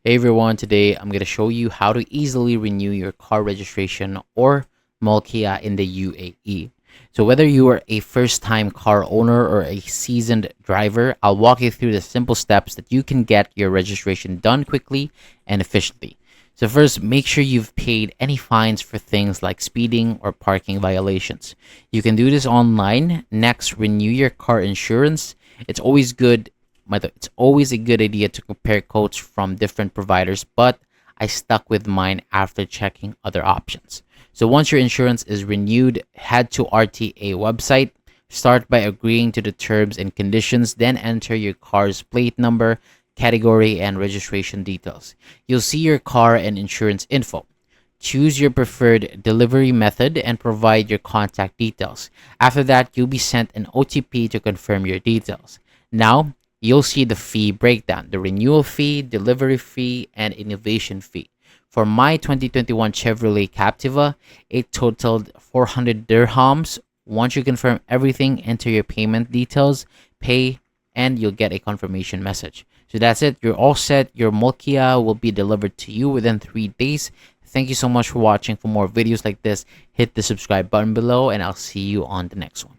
Hey everyone, today I'm going to show you how to easily renew your car registration or Mulkiya in the UAE. So whether you are a first-time car owner or a seasoned driver, I'll walk you through the simple steps that you can get your registration done quickly and efficiently. So first, make sure you've paid any fines for things like speeding or parking violations. You can do this online. Next, renew your car insurance. It's always good it's always a good idea to compare quotes from different providers, but I stuck with mine after checking other options. So once your insurance is renewed, head to RTA website, start by agreeing to the terms and conditions, then enter your car's plate number, category, and registration details. You'll see your car and insurance info. Choose your preferred delivery method and provide your contact details. After that, you'll be sent an OTP to confirm your details. Now, you'll see the fee breakdown: the renewal fee, delivery fee, and innovation fee. For my 2021 Chevrolet Captiva, it totaled 400 dirhams. Once you confirm everything, enter your payment details, pay, and you'll get a confirmation message. So that's it. You're all set. Your Mulkiya will be delivered to you within 3 days. Thank you so much for watching. For more videos like this, hit the subscribe button below, and I'll see you on the next one.